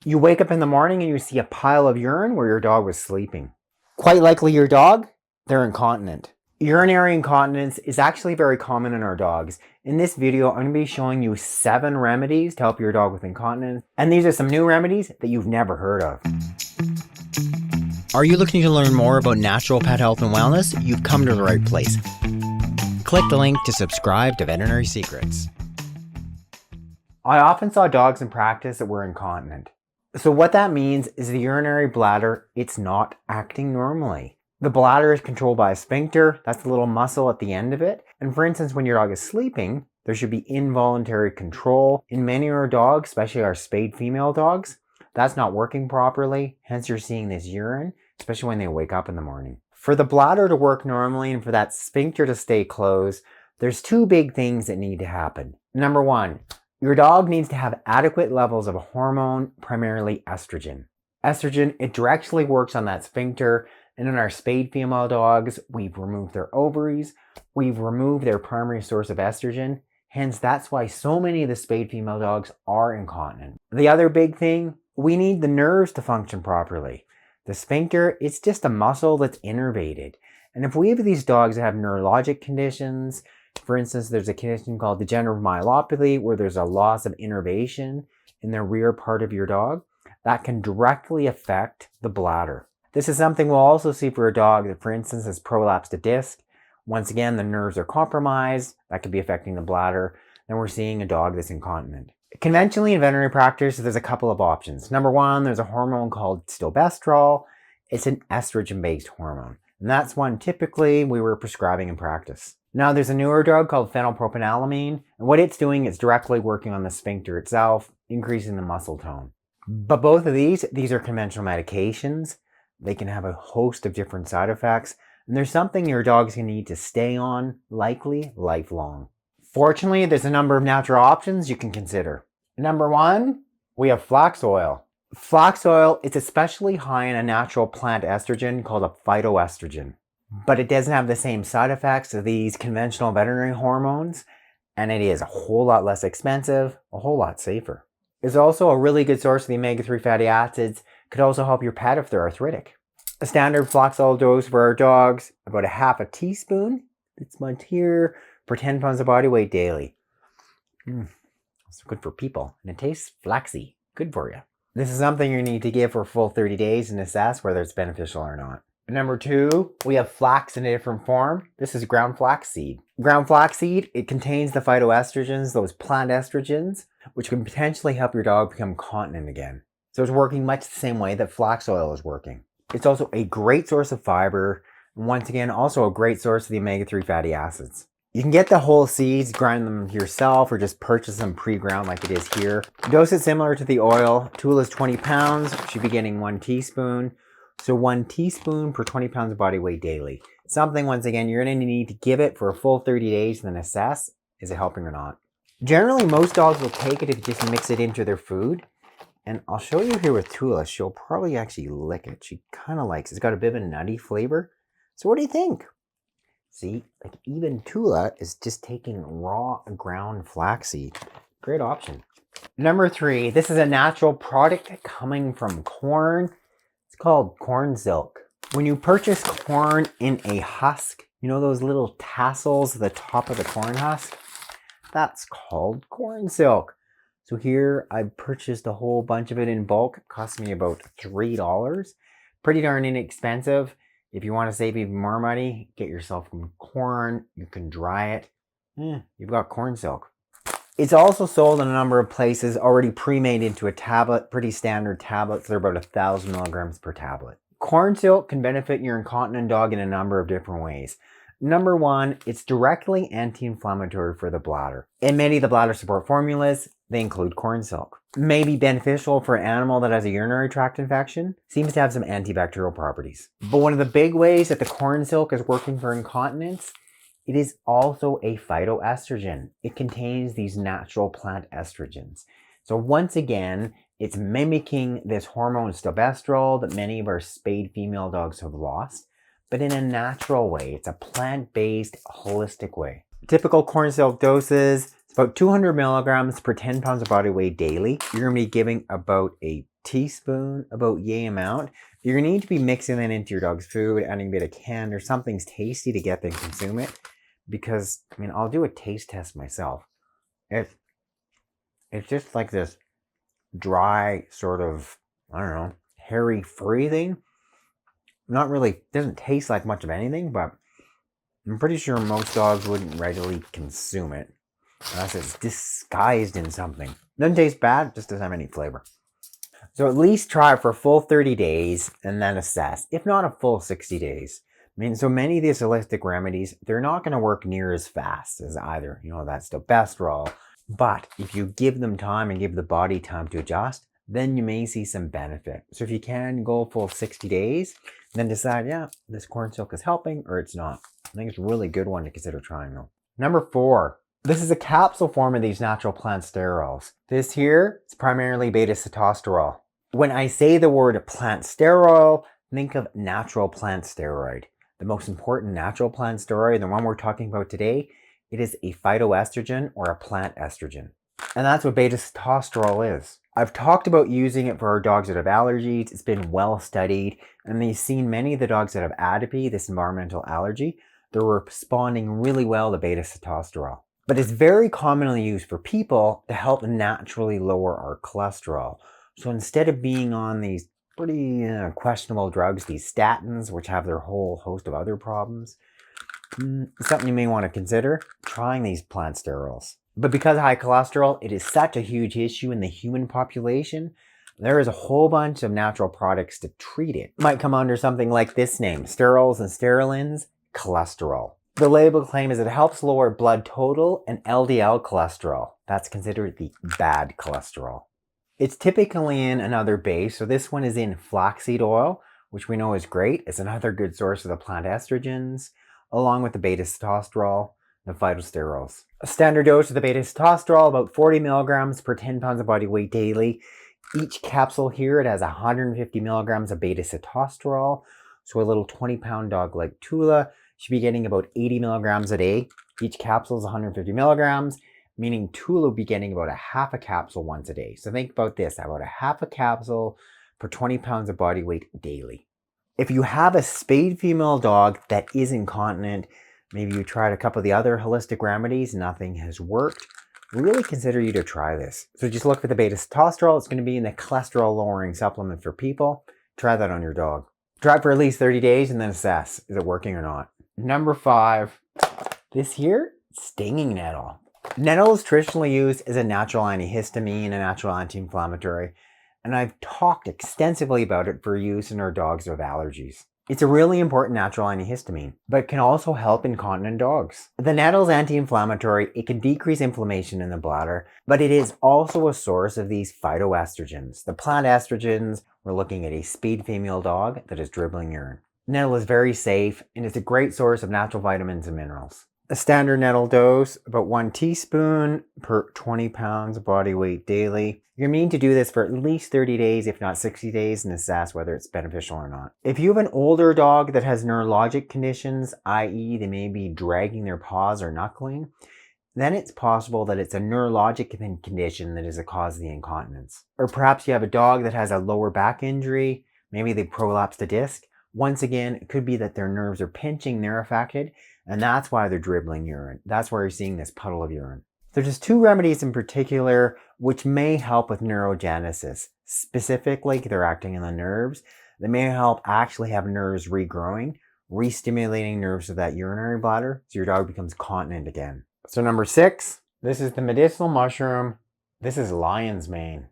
You wake up in the morning and you see a pile of urine where your dog was sleeping. Quite likely your dog, they're incontinent. Urinary incontinence is actually very common in our dogs. In this video, I'm going to be showing you 7 remedies to help your dog with incontinence. And these are some new remedies that you've never heard of. Are you looking to learn more about natural pet health and wellness? You've come to the right place. Click the link to subscribe to Veterinary Secrets. I often saw dogs in practice that were incontinent. So what that means is the urinary bladder, it's not acting normally. The bladder is controlled by a sphincter, that's the little muscle at the end of it. And for instance, when your dog is sleeping, there should be involuntary control. In many of our dogs, especially our spayed female dogs, that's not working properly. Hence you're seeing this urine, especially when they wake up in the morning. For the bladder to work normally and for that sphincter to stay closed, there's 2 big things that need to happen. Number 1, your dog needs to have adequate levels of a hormone, primarily estrogen. Estrogen, it directly works on that sphincter, and in our spayed female dogs, we've removed their ovaries, we've removed their primary source of estrogen, hence that's why so many of the spayed female dogs are incontinent. The other big thing, we need the nerves to function properly. The sphincter, it's just a muscle that's innervated. And if we have these dogs that have neurologic conditions, for instance, there's a condition called degenerative myelopathy where there's a loss of innervation in the rear part of your dog, that can directly affect the bladder. This is something we'll also see for a dog that, for instance, has prolapsed a disc. Once again, the nerves are compromised. That could be affecting the bladder. Then we're seeing a dog that's incontinent. Conventionally in veterinary practice, there's a couple of options. Number 1, there's a hormone called stilbestrol. It's an estrogen-based hormone. And that's one typically we were prescribing in practice. Now there's a newer drug called phenylpropanolamine. And what it's doing is directly working on the sphincter itself, increasing the muscle tone. But both of these are conventional medications. They can have a host of different side effects, and there's something your dog's going to need to stay on, likely lifelong. Fortunately, there's a number of natural options you can consider. Number 1, we have flax oil. Flax oil is especially high in a natural plant estrogen called a phytoestrogen, but it doesn't have the same side effects of these conventional veterinary hormones, and it is a whole lot less expensive, a whole lot safer. It's also a really good source of the omega-3 fatty acids. Could also help your pet if they're arthritic. A standard flax oil dose for our dogs, about a half a teaspoon. It's much here for 10 pounds of body weight daily. It's good for people, and it tastes flaxy. Good for you. This is something you need to give for a full 30 days and assess whether it's beneficial or not. Number 2, we have flax in a different form. This is ground flaxseed. Ground flaxseed, it contains the phytoestrogens, those plant estrogens, which can potentially help your dog become continent again. So it's working much the same way that flax oil is working. It's also a great source of fiber, and once again, also a great source of the omega-3 fatty acids. You can get the whole seeds, grind them yourself, or just purchase them pre-ground like it is here. Dose is similar to the oil. Tool is 20 pounds, should be getting 1 teaspoon. So 1 teaspoon per 20 pounds of body weight daily. Something, once again, you're going to need to give it for a full 30 days and then assess, is it helping or not. Generally, most dogs will take it if you just mix it into their food. And I'll show you here with Tula. She'll probably actually lick it. She kind of likes it. It's got a bit of a nutty flavor. So what do you think? See, like even Tula is just taking raw ground flaxseed. Great option. Number 3, this is a natural product coming from corn. It's called corn silk. When you purchase corn in a husk, you know those little tassels at the top of the corn husk? That's called corn silk. So here I purchased a whole bunch of it in bulk. It cost me about $3. Pretty darn inexpensive. If you want to save even more money, get yourself some corn. You can dry it. You've got corn silk. It's also sold in a number of places already pre-made into a tablet. Pretty standard tablets. They're about 1,000 milligrams per tablet. Corn silk can benefit your incontinent dog in a number of different ways. Number 1, it's directly anti-inflammatory for the bladder. In many of the bladder support formulas, they include corn silk. May be beneficial for an animal that has a urinary tract infection. Seems to have some antibacterial properties. But one of the big ways that the corn silk is working for incontinence, it is also a phytoestrogen. It contains these natural plant estrogens. So once again, it's mimicking this hormone stilbestrol that many of our spayed female dogs have lost, but in a natural way. It's a plant-based, holistic way. Typical corn silk doses, It's about 200 milligrams per 10 pounds of body weight daily. You're going to be giving about a teaspoon, about yay amount. You're going to need to be mixing that into your dog's food, adding a bit of canned or something's tasty to get them to consume it. Because, I mean, I'll do a taste test myself. It's just like this dry sort of, I don't know, hairy furry thing. Not really, doesn't taste like much of anything, but I'm pretty sure most dogs wouldn't readily consume it unless it's disguised in something. Doesn't taste bad, just doesn't have any flavor. So at least try it for a full 30 days and then assess, if not a full 60 days. I mean, so many of these holistic remedies, they're not going to work near as fast as either, that stilbestrol. But if you give them time and give the body time to adjust, then you may see some benefit. So if you can go full 60 days, then decide, yeah, this corn silk is helping or it's not. I think it's a really good one to consider trying though. Number 4. This is a capsule form of these natural plant sterols. This here is primarily beta-sitosterol. When I say the word plant sterol, think of natural plant steroid. The most important natural plant steroid, the one we're talking about today, it is a phytoestrogen or a plant estrogen. And that's what beta-sitosterol is. I've talked about using it for our dogs that have allergies. It's been well studied, and they've seen many of the dogs that have atopy, this environmental allergy, they're responding really well to beta-sitosterol. But it's very commonly used for people to help naturally lower our cholesterol. So instead of being on these pretty questionable drugs, these statins, which have their whole host of other problems, something you may want to consider, trying these plant sterols. But because high cholesterol, it is such a huge issue in the human population, there is a whole bunch of natural products to treat it. It might come under something like this name, sterols and sterolins, cholesterol. The label claim is it helps lower blood total and LDL cholesterol. That's considered the bad cholesterol. It's typically in another base, so this one is in flaxseed oil, which we know is great. It's another good source of the plant estrogens, along with the beta-sitosterol, the phytosterols. A standard dose of the beta-sitosterol, about 40 milligrams per 10 pounds of body weight daily. Each capsule here, it has 150 milligrams of beta-sitosterol, so a little 20-pound dog like Tula should be getting about 80 milligrams a day. Each capsule is 150 milligrams, meaning Tula will be getting about a half a capsule once a day. So think about this, about a half a capsule per 20 pounds of body weight daily. If you have a spayed female dog that is incontinent, maybe you tried a couple of the other holistic remedies, nothing has worked, really consider you to try this. So just look for the beta-sitosterol. It's going to be in the cholesterol lowering supplement for people. Try that on your dog. Try it for at least 30 days and then assess, is it working or not? Number 5, this here, stinging nettle. Nettle is traditionally used as a natural antihistamine, a natural anti-inflammatory, and I've talked extensively about it for use in our dogs with allergies. It's a really important natural antihistamine, but it can also help incontinent dogs. The nettle is anti-inflammatory, it can decrease inflammation in the bladder, but it is also a source of these phytoestrogens. The plant estrogens, we're looking at a spayed female dog that is dribbling urine. Nettle is very safe, and it's a great source of natural vitamins and minerals. A standard nettle dose, about 1 teaspoon per 20 pounds of body weight daily. You're going to need to do this for at least 30 days, if not 60 days, and assess whether it's beneficial or not. If you have an older dog that has neurologic conditions, i.e. they may be dragging their paws or knuckling, then it's possible that it's a neurologic condition that is the cause of the incontinence. Or perhaps you have a dog that has a lower back injury, maybe they prolapsed a disc. Once again, it could be that their nerves are pinching, they're affected, and that's why they're dribbling urine. That's why you're seeing this puddle of urine. There's just 2 remedies in particular which may help with neurogenesis. Specifically, they're acting on the nerves. They may help actually have nerves regrowing, re-stimulating nerves of that urinary bladder, so your dog becomes continent again. So number 6, this is the medicinal mushroom. This is lion's mane.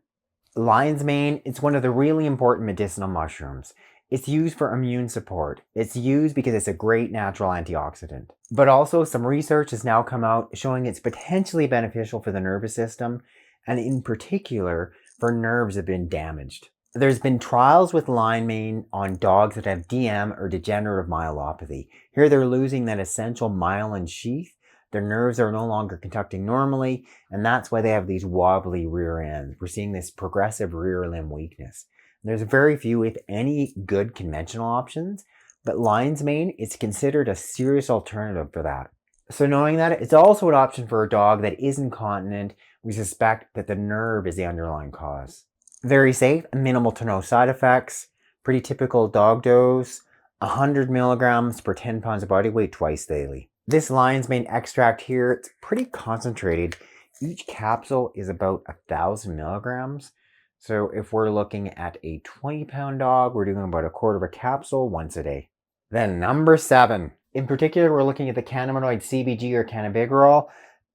Lion's mane, it's one of the really important medicinal mushrooms. It's used for immune support. It's used because it's a great natural antioxidant. But also some research has now come out showing it's potentially beneficial for the nervous system, and in particular for nerves that have been damaged. There's been trials with lion mane on dogs that have DM or degenerative myelopathy. Here they're losing that essential myelin sheath. Their nerves are no longer conducting normally, and that's why they have these wobbly rear ends. We're seeing this progressive rear limb weakness. There's very few, if any, good conventional options, but lion's mane is considered a serious alternative for that. So knowing that, it's also an option for a dog that is incontinent. We suspect that the nerve is the underlying cause. Very safe, minimal to no side effects, pretty typical dog dose, 100 milligrams per 10 pounds of body weight twice daily. This lion's mane extract here, it's pretty concentrated. Each capsule is about 1,000 milligrams. So if we're looking at a 20-pound dog, we're doing about a quarter of a capsule once a day. Then number 7. In particular, we're looking at the cannabinoid CBG or cannabigerol.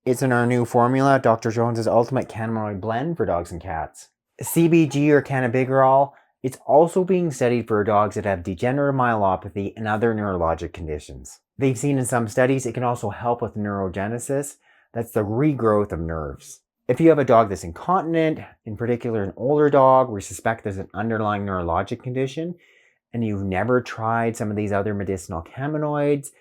It's in our new formula, Dr. Jones's Ultimate Cannabinoid Blend for dogs and cats. CBG or cannabigerol, it's also being studied for dogs that have degenerative myelopathy and other neurologic conditions. They've seen in some studies it can also help with neurogenesis, that's the regrowth of nerves. If you have a dog that's incontinent, in particular an older dog, we suspect there's an underlying neurologic condition, and you've never tried some of these other medicinal cannabinoids,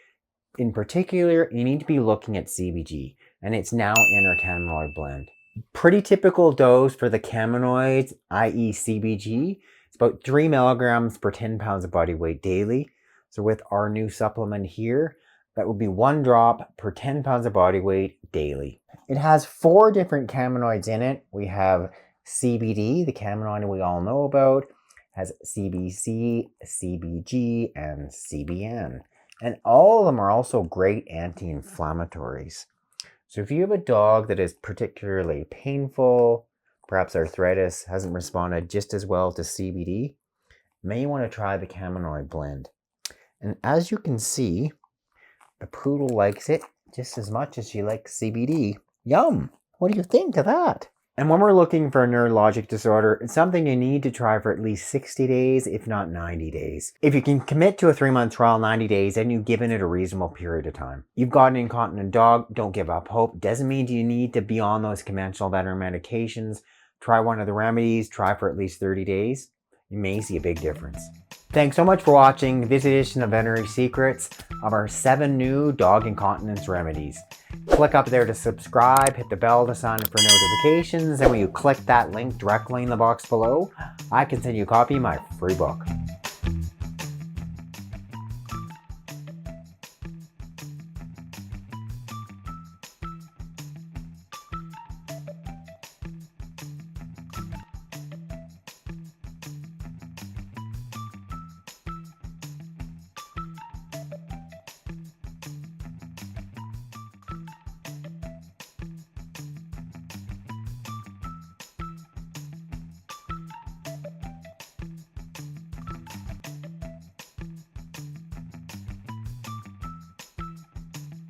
in particular, you need to be looking at CBG, and it's now in our cannabinoid blend. Pretty typical dose for the cannabinoids, i.e. CBG, it's about 3 milligrams per 10 pounds of body weight daily. So with our new supplement here, that would be 1 drop per 10 pounds of body weight daily. It has 4 different cannabinoids in it. We have CBD, the cannabinoid we all know about, has CBC, CBG, and CBN. And all of them are also great anti-inflammatories. So if you have a dog that is particularly painful, perhaps arthritis, hasn't responded just as well to CBD, you may want to try the cannabinoid blend. And as you can see, the poodle likes it just as much as she likes CBD. Yum! What do you think of that? And when we're looking for a neurologic disorder, it's something you need to try for at least 60 days, if not 90 days. If you can commit to a 3-month trial, 90 days, then you've given it a reasonable period of time. You've got an incontinent dog, don't give up hope. Doesn't mean you need to be on those conventional veterinary medications. Try one of the remedies, try for at least 30 days. You may see a big difference. Thanks so much for watching this edition of Veterinary Secrets of our 7 new dog incontinence remedies. Click up there to subscribe, hit the bell to sign up for notifications, and when you click that link directly in the box below, I can send you a copy of my free book.